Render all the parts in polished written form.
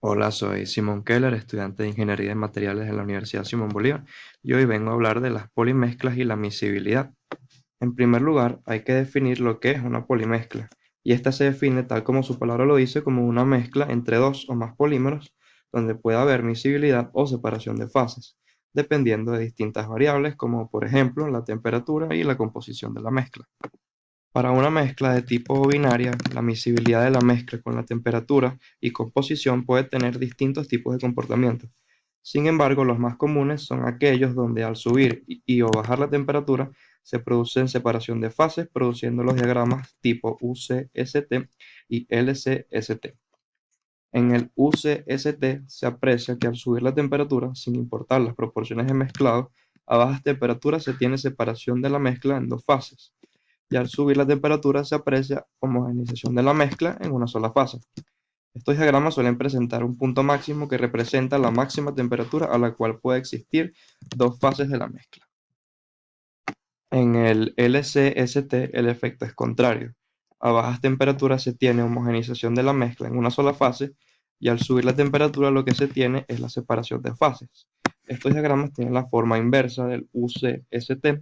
Hola, soy Simón Keller, estudiante de Ingeniería de Materiales en la Universidad Simón Bolívar, y hoy vengo a hablar de las polimezclas y la miscibilidad. En primer lugar, hay que definir lo que es una polimezcla, y esta se define tal como su palabra lo dice, como una mezcla entre dos o más polímeros, donde puede haber miscibilidad o separación de fases, dependiendo de distintas variables como por ejemplo la temperatura y la composición de la mezcla. Para una mezcla de tipo binaria, la miscibilidad de la mezcla con la temperatura y composición puede tener distintos tipos de comportamiento. Sin embargo, los más comunes son aquellos donde al subir y o bajar la temperatura se producen separación de fases, produciendo los diagramas tipo UCST y LCST. En el UCST se aprecia que al subir la temperatura, sin importar las proporciones de mezclado, a bajas temperaturas se tiene separación de la mezcla en dos fases, y al subir la temperatura se aprecia homogeneización de la mezcla en una sola fase. Estos diagramas suelen presentar un punto máximo que representa la máxima temperatura a la cual puede existir dos fases de la mezcla. En el LCST el efecto es contrario. A bajas temperaturas se tiene homogeneización de la mezcla en una sola fase, y al subir la temperatura lo que se tiene es la separación de fases. Estos diagramas tienen la forma inversa del UCST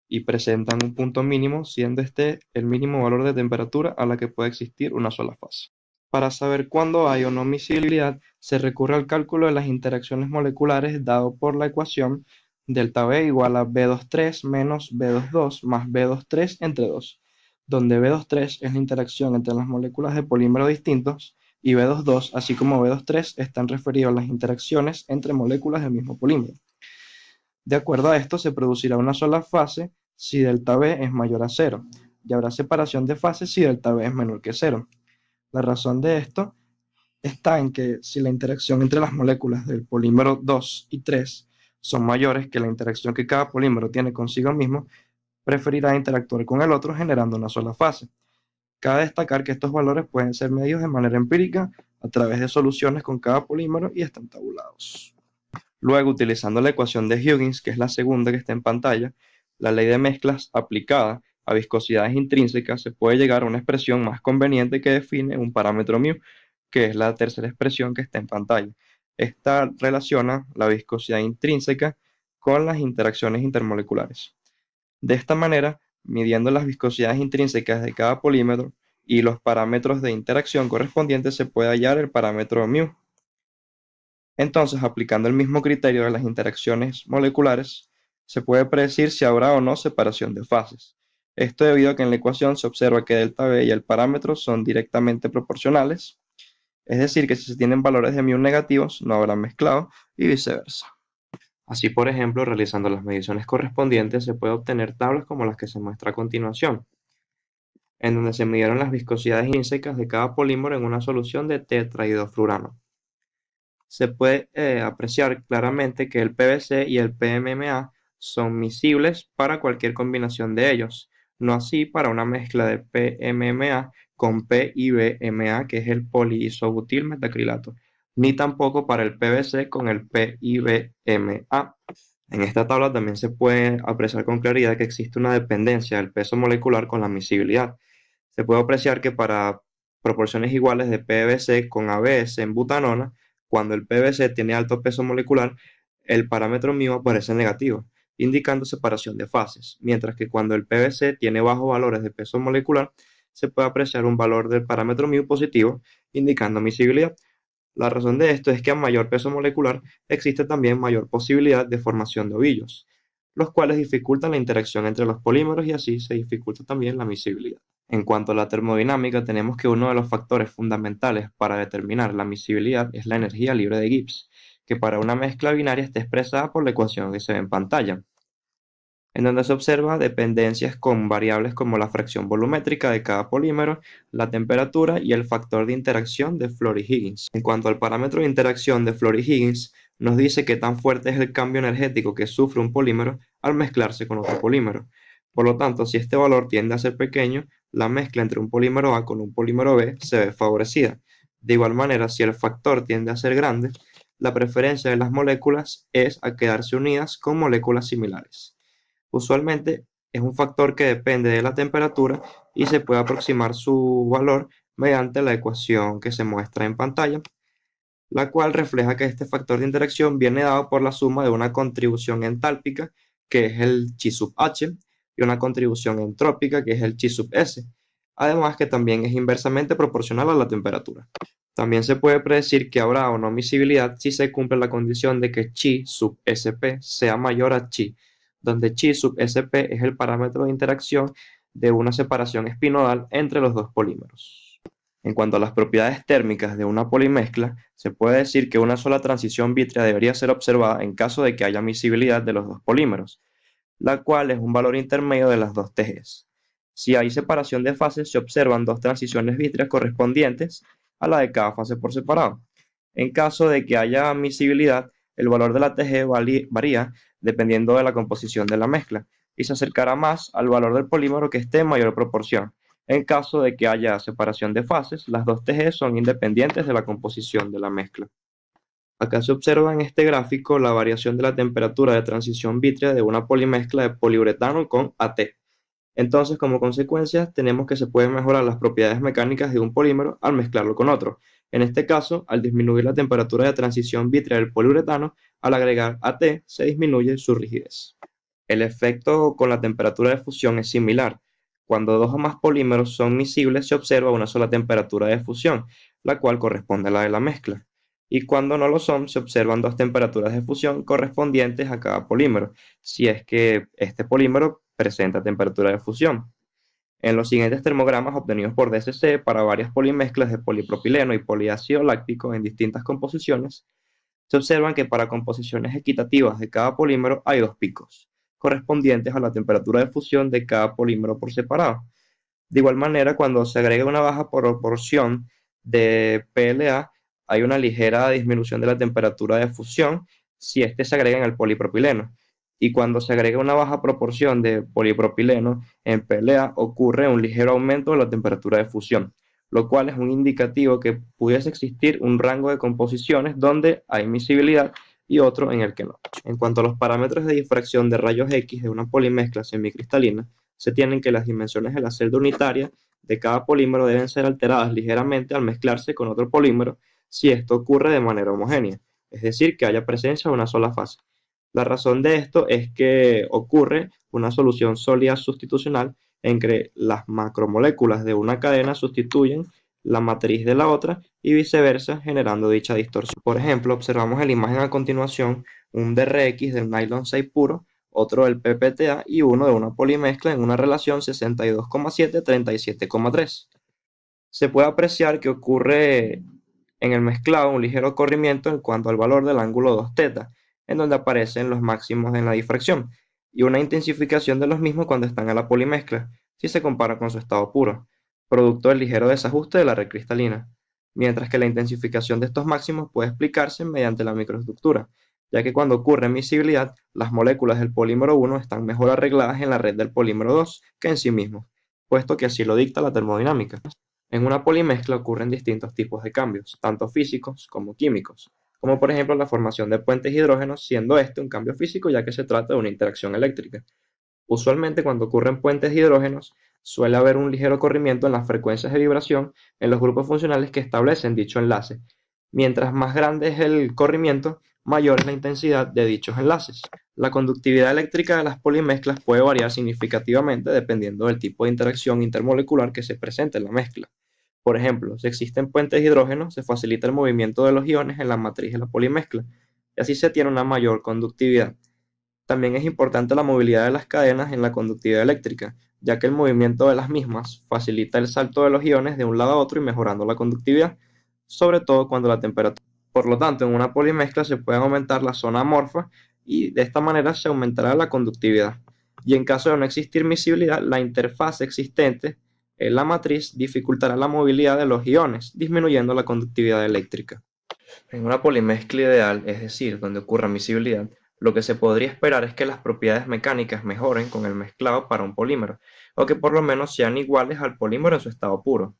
y presentan un punto mínimo, siendo este el mínimo valor de temperatura a la que puede existir una sola fase. Para saber cuándo hay o no miscibilidad, se recurre al cálculo de las interacciones moleculares dado por la ecuación delta B igual a B23 menos B22 más B23 entre 2, donde B23 es la interacción entre las moléculas de polímeros distintos y B22, así como B23, están referidos a las interacciones entre moléculas del mismo polímero. De acuerdo a esto, se producirá una sola fase si delta B es mayor a cero, y habrá separación de fases si delta B es menor que cero. La razón de esto está en que si la interacción entre las moléculas del polímero 2 y 3 son mayores que la interacción que cada polímero tiene consigo mismo, preferirá interactuar con el otro generando una sola fase. Cabe destacar que estos valores pueden ser medidos de manera empírica a través de soluciones con cada polímero y están tabulados. Luego, utilizando la ecuación de Huygens, que es la segunda que está en pantalla, la ley de mezclas aplicada a viscosidades intrínsecas, se puede llegar a una expresión más conveniente que define un parámetro μ, que es la tercera expresión que está en pantalla. Esta relaciona la viscosidad intrínseca con las interacciones intermoleculares. De esta manera, midiendo las viscosidades intrínsecas de cada polímero y los parámetros de interacción correspondientes, se puede hallar el parámetro μ. Entonces, aplicando el mismo criterio de las interacciones moleculares, se puede predecir si habrá o no separación de fases. Esto debido a que en la ecuación se observa que delta B y el parámetro son directamente proporcionales, es decir, que si se tienen valores de μ negativos, no habrá mezclado y viceversa. Así, por ejemplo, realizando las mediciones correspondientes, se puede obtener tablas como las que se muestra a continuación, en donde se midieron las viscosidades intrínsecas de cada polímero en una solución de tetrahidrofurano. Se puede apreciar claramente que el PVC y el PMMA son miscibles para cualquier combinación de ellos, no así para una mezcla de PMMA con PIBMA, que es el poliisobutil metacrilato, ni tampoco para el PVC con el PIBMA. En esta tabla también se puede apreciar con claridad que existe una dependencia del peso molecular con la miscibilidad. Se puede apreciar que para proporciones iguales de PVC con ABS en butanona, cuando el PVC tiene alto peso molecular, el parámetro μ aparece negativo, indicando separación de fases, mientras que cuando el PVC tiene bajos valores de peso molecular, se puede apreciar un valor del parámetro μ positivo, indicando miscibilidad. La razón de esto es que a mayor peso molecular existe también mayor posibilidad de formación de ovillos, los cuales dificultan la interacción entre los polímeros y así se dificulta también la miscibilidad. En cuanto a la termodinámica, tenemos que uno de los factores fundamentales para determinar la miscibilidad es la energía libre de Gibbs, que para una mezcla binaria está expresada por la ecuación que se ve en pantalla, en donde se observa dependencias con variables como la fracción volumétrica de cada polímero, la temperatura y el factor de interacción de Florey-Higgins. En cuanto al parámetro de interacción de Florey-Higgins, nos dice qué tan fuerte es el cambio energético que sufre un polímero al mezclarse con otro polímero. Por lo tanto, si este valor tiende a ser pequeño, la mezcla entre un polímero A con un polímero B se ve favorecida. De igual manera, si el factor tiende a ser grande, la preferencia de las moléculas es a quedarse unidas con moléculas similares. Usualmente es un factor que depende de la temperatura y se puede aproximar su valor mediante la ecuación que se muestra en pantalla. la cual refleja que este factor de interacción viene dado por la suma de una contribución entálpica, que es el chi sub h, y una contribución entrópica, que es el chi sub s, además que también es inversamente proporcional a la temperatura. También se puede predecir que habrá o no miscibilidad si se cumple la condición de que chi sub sp sea mayor a chi, donde chi sub sp es el parámetro de interacción de una separación espinodal entre los dos polímeros. En cuanto a las propiedades térmicas de una polimezcla, se puede decir que una sola transición vítrea debería ser observada en caso de que haya miscibilidad de los dos polímeros, la cual es un valor intermedio de las dos TGs. Si hay separación de fases, se observan dos transiciones vítreas correspondientes a la de cada fase por separado. En caso de que haya miscibilidad, el valor de la TG varía dependiendo de la composición de la mezcla y se acercará más al valor del polímero que esté en mayor proporción. En caso de que haya separación de fases, las dos TG son independientes de la composición de la mezcla. Acá se observa en este gráfico la variación de la temperatura de transición vítrea de una polimezcla de poliuretano con AT. Entonces, como consecuencia, tenemos que se pueden mejorar las propiedades mecánicas de un polímero al mezclarlo con otro. En este caso, al disminuir la temperatura de transición vítrea del poliuretano, al agregar AT, se disminuye su rigidez. El efecto con la temperatura de fusión es similar. Cuando dos o más polímeros son miscibles, se observa una sola temperatura de fusión, la cual corresponde a la de la mezcla. Y cuando no lo son, se observan dos temperaturas de fusión correspondientes a cada polímero, si es que este polímero presenta temperatura de fusión. En los siguientes termogramas obtenidos por DSC para varias polimezclas de polipropileno y poliácido láctico en distintas composiciones, se observan que para composiciones equitativas de cada polímero hay dos picos, correspondientes a la temperatura de fusión de cada polímero por separado. De igual manera, cuando se agrega una baja proporción de PLA, hay una ligera disminución de la temperatura de fusión si éste se agrega en el polipropileno. Y cuando se agrega una baja proporción de polipropileno en PLA, ocurre un ligero aumento de la temperatura de fusión, lo cual es un indicativo que pudiese existir un rango de composiciones donde hay miscibilidad y otro en el que no. En cuanto a los parámetros de difracción de rayos X de una polimezcla semicristalina, se tienen que las dimensiones de la celda unitaria de cada polímero deben ser alteradas ligeramente al mezclarse con otro polímero si esto ocurre de manera homogénea, es decir, que haya presencia de una sola fase. La razón de esto es que ocurre una solución sólida sustitucional en que las macromoléculas de una cadena sustituyen la matriz de la otra y viceversa, generando dicha distorsión. Por ejemplo, observamos en la imagen a continuación un DRX del nylon 6 puro, otro del PPTA y uno de una polimezcla en una relación 62,7-37,3. Se puede apreciar que ocurre en el mezclado un ligero corrimiento en cuanto al valor del ángulo 2θ, en donde aparecen los máximos en la difracción, y una intensificación de los mismos cuando están en la polimezcla, si se compara con su estado puro, producto del ligero desajuste de la red cristalina, mientras que la intensificación de estos máximos puede explicarse mediante la microestructura, ya que cuando ocurre miscibilidad, las moléculas del polímero 1 están mejor arregladas en la red del polímero 2 que en sí mismos, puesto que así lo dicta la termodinámica. En una polimezcla ocurren distintos tipos de cambios, tanto físicos como químicos, como por ejemplo la formación de puentes hidrógenos, siendo este un cambio físico ya que se trata de una interacción eléctrica. Usualmente cuando ocurren puentes hidrógenos, suele haber un ligero corrimiento en las frecuencias de vibración en los grupos funcionales que establecen dicho enlace. Mientras más grande es el corrimiento, mayor es la intensidad de dichos enlaces. La conductividad eléctrica de las polimezclas puede variar significativamente dependiendo del tipo de interacción intermolecular que se presente en la mezcla. Por ejemplo, si existen puentes de hidrógeno, se facilita el movimiento de los iones en la matriz de la polimezcla, y así se tiene una mayor conductividad. También es importante la movilidad de las cadenas en la conductividad eléctrica, ya que el movimiento de las mismas facilita el salto de los iones de un lado a otro y mejorando la conductividad, sobre todo cuando la temperatura. Por lo tanto, en una polimezcla se puede aumentar la zona amorfa y de esta manera se aumentará la conductividad. Y en caso de no existir miscibilidad, la interfaz existente en la matriz dificultará la movilidad de los iones, disminuyendo la conductividad eléctrica. En una polimezcla ideal, es decir, donde ocurra miscibilidad, lo que se podría esperar es que las propiedades mecánicas mejoren con el mezclado para un polímero, o que por lo menos sean iguales al polímero en su estado puro.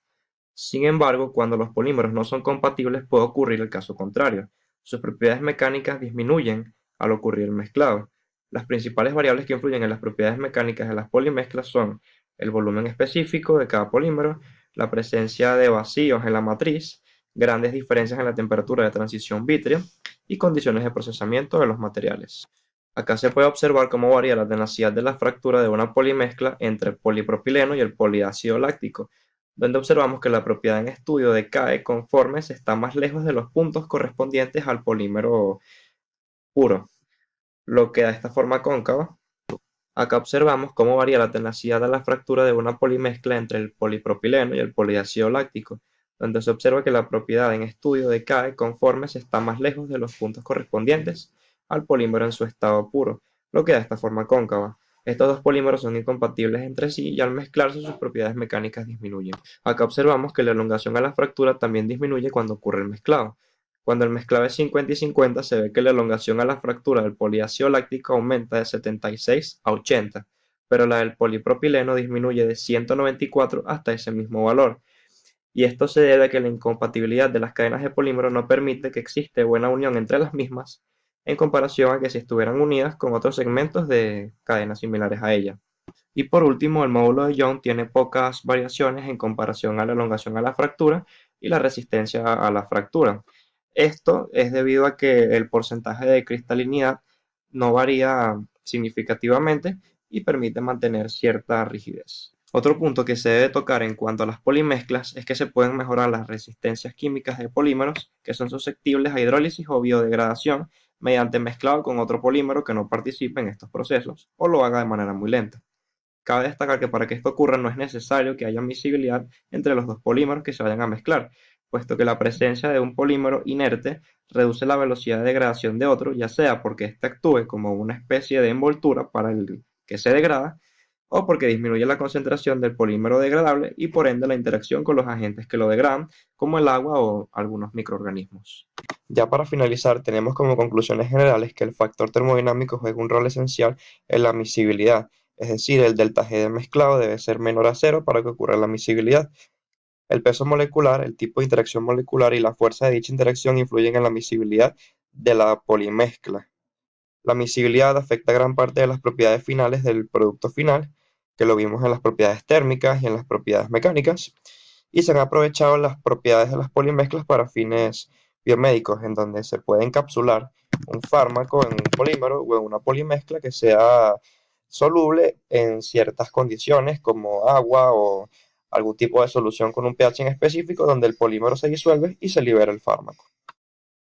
Sin embargo, cuando los polímeros no son compatibles puede ocurrir el caso contrario. Sus propiedades mecánicas disminuyen al ocurrir el mezclado. Las principales variables que influyen en las propiedades mecánicas de las polimezclas son el volumen específico de cada polímero, la presencia de vacíos en la matriz, grandes diferencias en la temperatura de transición vítrea y condiciones de procesamiento de los materiales. Acá se puede observar cómo varía la tenacidad de la fractura de una polimezcla entre el polipropileno y el poliácido láctico, donde observamos que la propiedad en estudio decae conforme se está más lejos de los puntos correspondientes al polímero puro, lo que da esta forma cóncava. Acá observamos cómo varía la tenacidad de la fractura de una polimezcla entre el polipropileno y el poliácido láctico, donde se observa que la propiedad en estudio decae conforme se está más lejos de los puntos correspondientes al polímero en su estado puro, lo que da esta forma cóncava. Estos dos polímeros son incompatibles entre sí y al mezclarse sus propiedades mecánicas disminuyen. Acá observamos que la elongación a la fractura también disminuye cuando ocurre el mezclado. Cuando el mezclado es 50 y 50, se ve que la elongación a la fractura del poliácido láctico aumenta de 76 a 80, pero la del polipropileno disminuye de 194 hasta ese mismo valor. Y esto se debe a que la incompatibilidad de las cadenas de polímero no permite que exista buena unión entre las mismas, en comparación a que si estuvieran unidas con otros segmentos de cadenas similares a ella. Y por último, el módulo de Young tiene pocas variaciones en comparación a la elongación a la fractura y la resistencia a la fractura. Esto es debido a que el porcentaje de cristalinidad no varía significativamente y permite mantener cierta rigidez. Otro punto que se debe tocar en cuanto a las polimezclas es que se pueden mejorar las resistencias químicas de polímeros que son susceptibles a hidrólisis o biodegradación mediante mezclado con otro polímero que no participe en estos procesos o lo haga de manera muy lenta. Cabe destacar que para que esto ocurra no es necesario que haya miscibilidad entre los dos polímeros que se vayan a mezclar, puesto que la presencia de un polímero inerte reduce la velocidad de degradación de otro, ya sea porque éste actúe como una especie de envoltura para el que se degrada, o porque disminuye la concentración del polímero degradable y por ende la interacción con los agentes que lo degradan, como el agua o algunos microorganismos. Ya para finalizar, tenemos como conclusiones generales que el factor termodinámico juega un rol esencial en la miscibilidad, es decir, el delta G de mezclado debe ser menor a cero para que ocurra la miscibilidad. El peso molecular, el tipo de interacción molecular y la fuerza de dicha interacción influyen en la miscibilidad de la polimezcla. La miscibilidad afecta gran parte de las propiedades finales del producto final, que lo vimos en las propiedades térmicas y en las propiedades mecánicas, y se han aprovechado las propiedades de las polimezclas para fines biomédicos, en donde se puede encapsular un fármaco en un polímero o en una polimezcla que sea soluble en ciertas condiciones como agua o algún tipo de solución con un pH en específico donde el polímero se disuelve y se libera el fármaco.